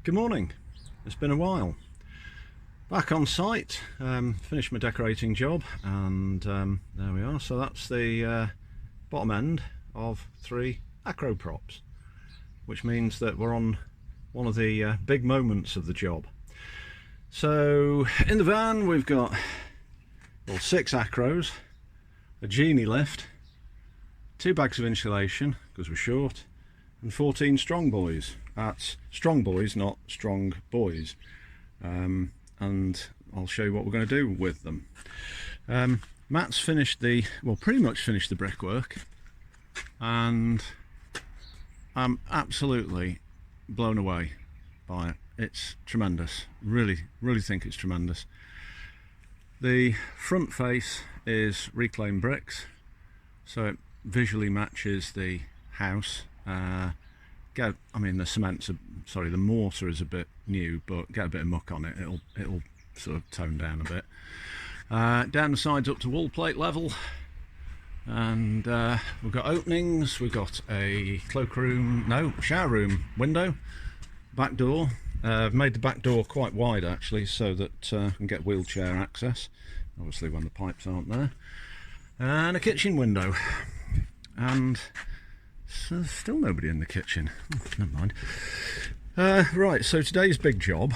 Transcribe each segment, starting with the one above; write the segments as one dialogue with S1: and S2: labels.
S1: Good morning. It's been a while. Back on site, finished my decorating job, and there we are. So that's the bottom end of 3 acro props, which means that we're on one of the big moments of the job. So in the van we've got 6 acros, a genie lift, 2 bags of insulation because we're short, and 14 strong boys. That's strong boys, not strong boys. And I'll show you what we're going to do with them. Matt's finished pretty much finished the brickwork, and I'm absolutely blown away by it. It's tremendous. Really think it's tremendous. The front face is reclaimed bricks, so it visually matches the house. The mortar is a bit new, but get a bit of muck on it, it'll sort of tone down a bit. Down the sides up to wall plate level, and we've got openings. We've got a shower room window, back door. I've made the back door quite wide actually, so that I can get wheelchair access, obviously when the pipes aren't there, and a kitchen window. And so there's still nobody in the kitchen. Oh, never mind. Right, so today's big job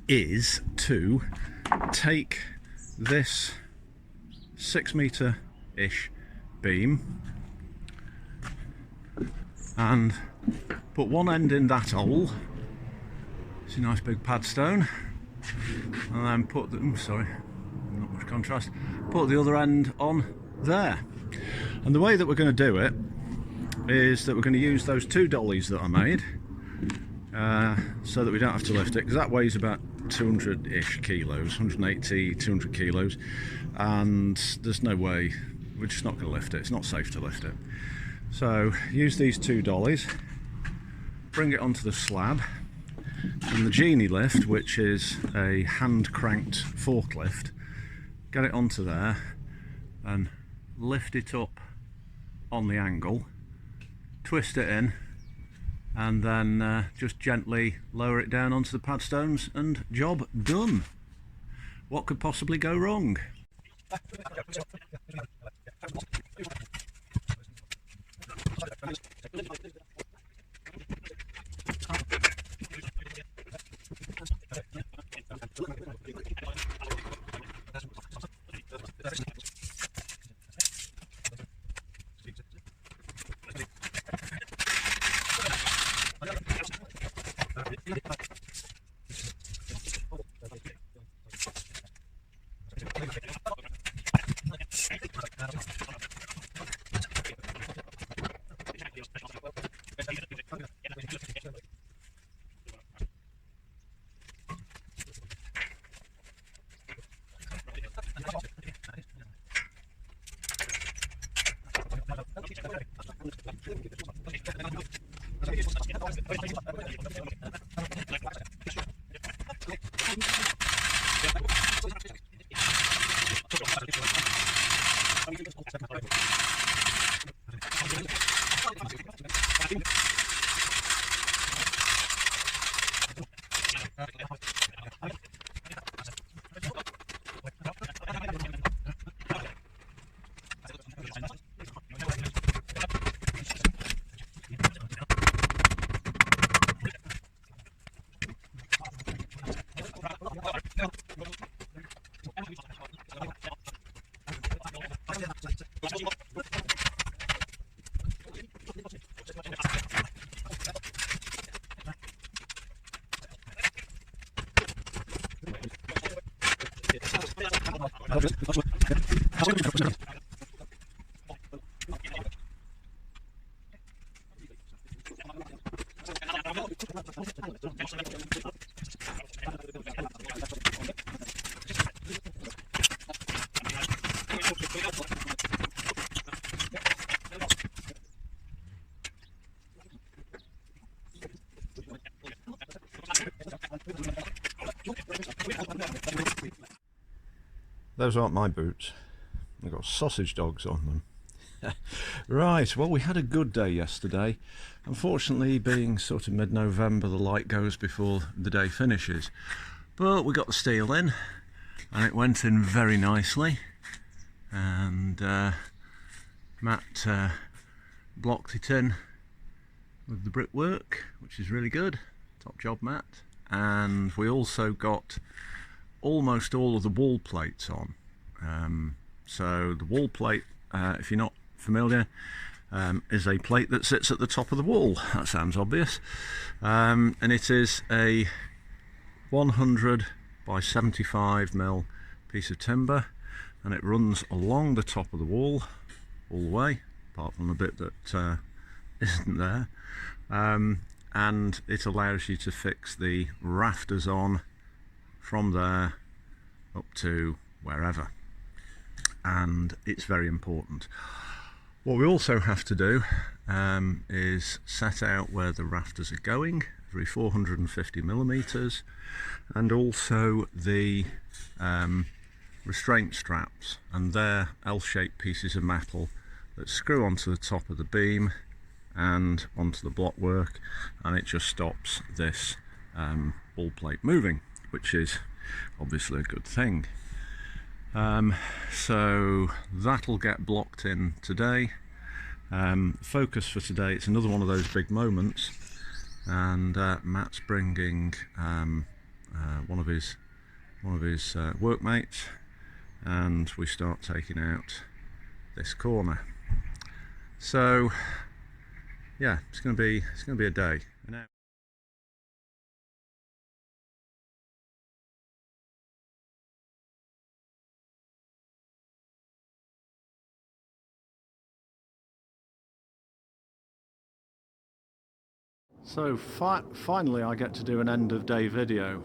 S1: is to take this 6 metre-ish beam and put one end in that hole. It's a nice big padstone, and then put the not much contrast. Put the other end on there. And the way that we're going to do it is that we're going to use those 2 dollies that I made, so that we don't have to lift it, because that weighs about 200-ish kilos, 180, 200 kilos, and there's no way, we're just not going to lift it. It's not safe to lift it. So use these 2 dollies, bring it onto the slab, and the genie lift, which is a hand-cranked forklift, get it onto there and lift it up on the angle, twist it in, and then just gently lower it down onto the padstones, and job done. What could possibly go wrong? Those aren't my boots. They've got sausage dogs on them. Right, well, we had a good day yesterday. Unfortunately, being sort of mid-November, the light goes before the day finishes. But we got the steel in, and it went in very nicely. And Matt blocked it in with the brickwork, which is really good. Top job, Matt. And we also got almost all of the wall plates on. So the wall plate, if you're not familiar, is a plate that sits at the top of the wall. That sounds obvious. And it is a 100 by 75mm piece of timber, and it runs along the top of the wall all the way, apart from the bit that isn't there. And it allows you to fix the rafters on from there up to wherever, and it's very important. What we also have to do is set out where the rafters are going every 450mm, and also the restraint straps, and they're L-shaped pieces of metal that screw onto the top of the beam and onto the block work, and it just stops this wall plate moving, which is obviously a good thing. So that'll get blocked in today. Focus for today, it's another one of those big moments, and Matt's bringing one of his workmates, and we start taking out this corner. So yeah, it's going to be a day. So finally I get to do an end of day video.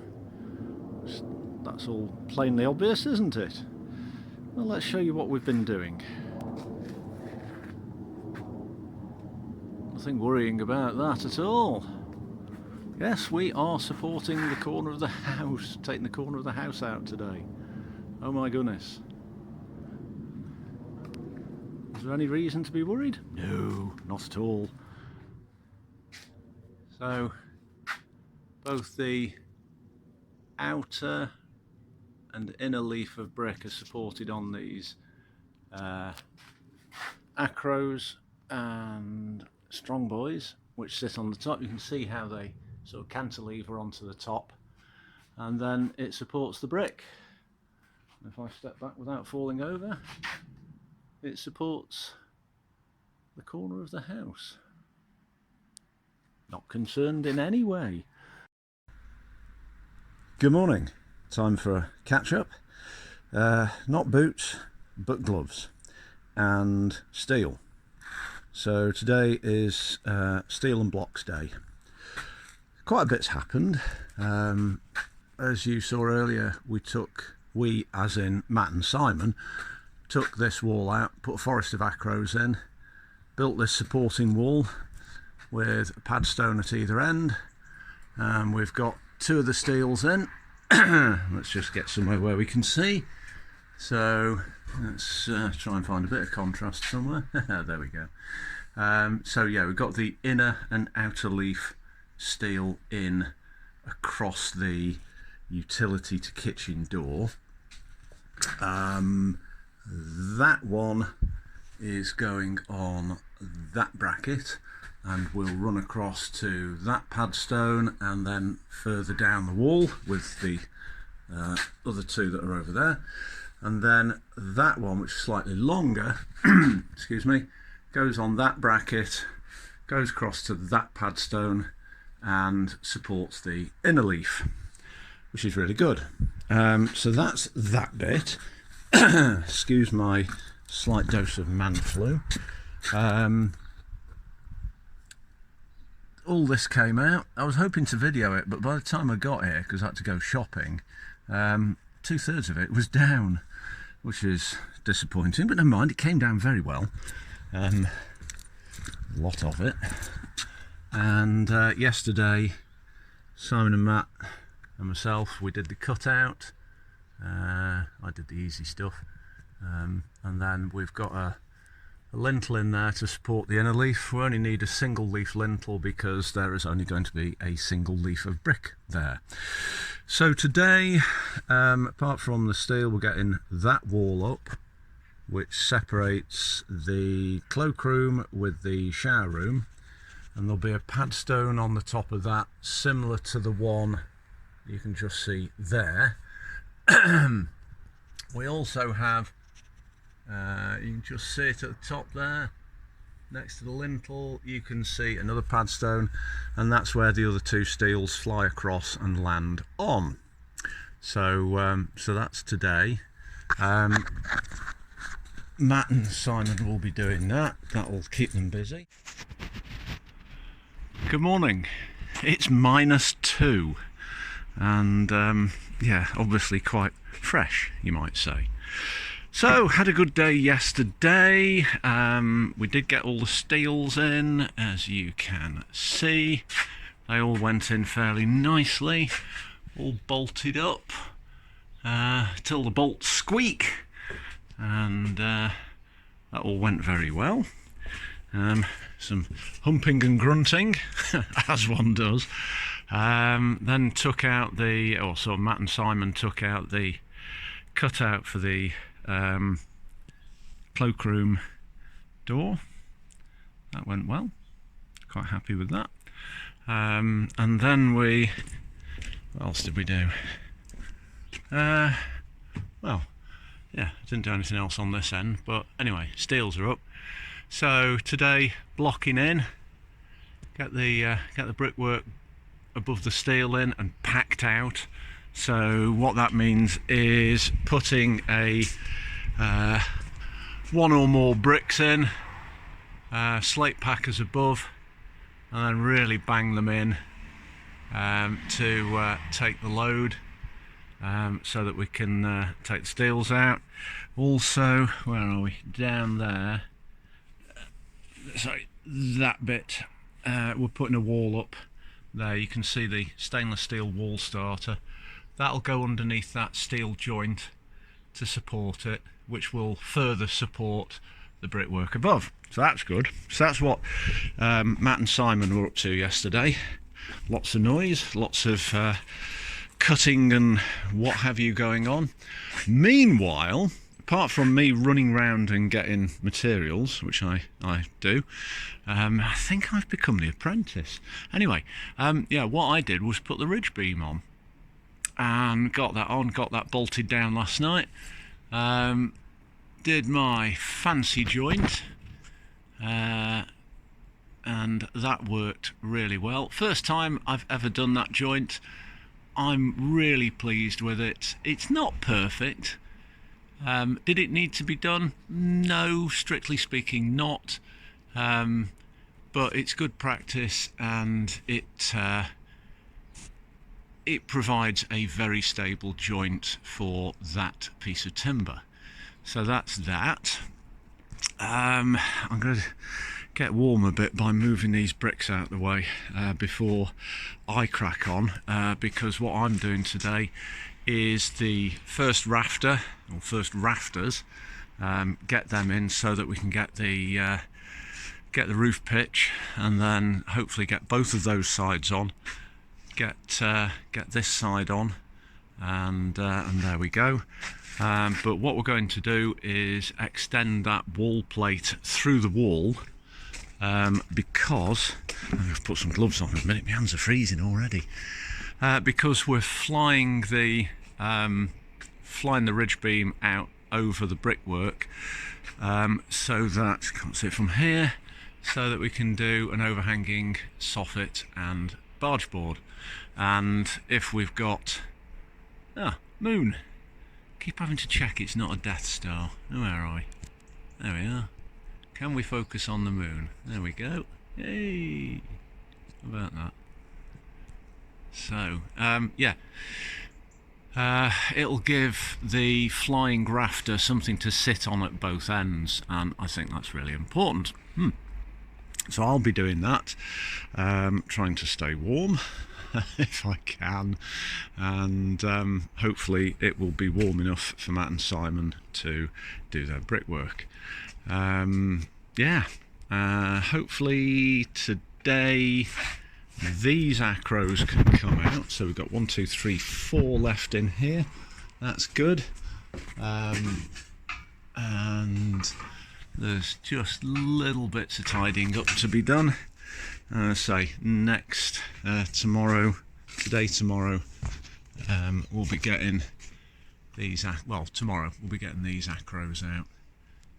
S1: That's all plainly obvious, isn't it? Well, let's show you what we've been doing. Nothing worrying about that at all. Yes, we are supporting the corner of the house, taking the corner of the house out today. Oh my goodness. Is there any reason to be worried? No, not at all. So both the outer and inner leaf of brick are supported on these Acrows and strong boys, which sit on the top. You can see how they sort of cantilever onto the top, and then it supports the brick. And if I step back without falling over, it supports the corner of the house. Not concerned in any way. Good morning. Time for a catch-up. Not boots, but gloves and steel. So today is steel and blocks day. Quite a bit's happened. As you saw earlier, we as in Matt and Simon, took this wall out, put a forest of Acrows in, built this supporting wall with a pad stone at either end, and we've got two of the steels in. Let's just get somewhere where we can see. So let's try and find a bit of contrast somewhere. There we go. So yeah, we've got the inner and outer leaf steel in across the utility to kitchen door. That one is going on that bracket, and we'll run across to that pad stone and then further down the wall with the other two that are over there. And then that one, which is slightly longer, excuse me, goes on that bracket, goes across to that pad stone and supports the inner leaf, which is really good. So that's that bit. Excuse my slight dose of man flu. All this came out. I was hoping to video it, but by the time I got here, because I had to go shopping, 2/3 of it was down, which is disappointing, but never mind, it came down very well. A lot of it. And yesterday, Simon and Matt and myself, we did the cutout. I did the easy stuff. And then we've got a lintel in there to support the inner leaf. We only need a single leaf lintel because there is only going to be a single leaf of brick there. So today, apart from the steel, we're getting that wall up, which separates the cloakroom with the shower room, and there'll be a padstone on the top of that, similar to the one you can just see there. We also have, you can just see it at the top there, next to the lintel, you can see another padstone, and that's where the other two steels fly across and land on. So, so that's today. Matt and Simon will be doing that. That will keep them busy. Good morning. It's -2, and yeah, obviously quite fresh, you might say. So, had a good day yesterday. We did get all the steels in, as you can see. They all went in fairly nicely, all bolted up till the bolts squeak, and that all went very well. Some humping and grunting, as one does. Then took out the, or so Matt and Simon took out the cutout for the cloakroom door. That went well, quite happy with that. And then we, what else did we do? Well, yeah, didn't do anything else on this end, but anyway, steels are up. So today, blocking in, get the brickwork above the steel in and packed out. So what that means is putting a one or more bricks in, slate packers above, and then really bang them in to take the load, so that we can take the steels out. Also, where are we? Down there. Sorry, that bit. We're putting a wall up there. You can see the stainless steel wall starter. That'll go underneath that steel joint to support it, which will further support the brickwork above. So that's good. So that's what Matt and Simon were up to yesterday. Lots of noise, lots of cutting and what have you going on. Meanwhile, apart from me running around and getting materials, which I do, I think I've become the apprentice. Anyway, yeah, what I did was put the ridge beam on, and got that bolted down last night. Did my fancy joint, and that worked really well. First time I've ever done that joint. I'm really pleased with it. It's not perfect. Did it need to be done? No, strictly speaking not, but it's good practice, and it provides a very stable joint for that piece of timber. So that's that. I'm going to get warm a bit by moving these bricks out of the way before I crack on, because what I'm doing today is the first rafter, or first rafters, get them in so that we can get the roof pitch, and then hopefully get both of those sides on, get this side on, and there we go. But what we're going to do is extend that wall plate through the wall, because I'm going to put some gloves on in a minute, my hands are freezing already, because we're flying the ridge beam out over the brickwork, so that, can't see it from here, so that we can do an overhanging soffit and barge board. And if we've got moon, keep having to check it's not a Death Star. Oh, where are we? There we are. Can we focus on the moon? There we go. Yay! How about that? So, yeah. It'll give the flying rafter something to sit on at both ends, and I think that's really important. So I'll be doing that, trying to stay warm if I can, and hopefully it will be warm enough for Matt and Simon to do their brickwork. yeah, hopefully today these Acrows can come out. So we've got 1, 2, 3, 4 left in here. That's good. And there's just little bits of tidying up to be done. Say next tomorrow, tomorrow, we'll be getting these. Tomorrow we'll be getting these Acrows out.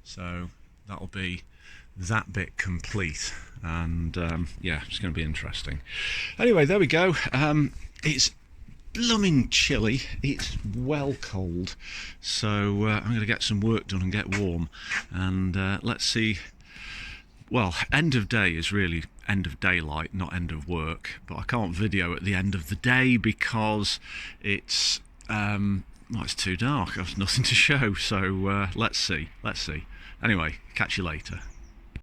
S1: So that'll be that bit complete, and yeah, it's going to be interesting. Anyway, there we go. It's blooming chilly, it's well cold, so I'm going to get some work done and get warm, and let's see. Well, end of day is really end of daylight, not end of work, but I can't video at the end of the day because it's it's too dark. There's nothing to show, so let's see. Anyway, catch you later.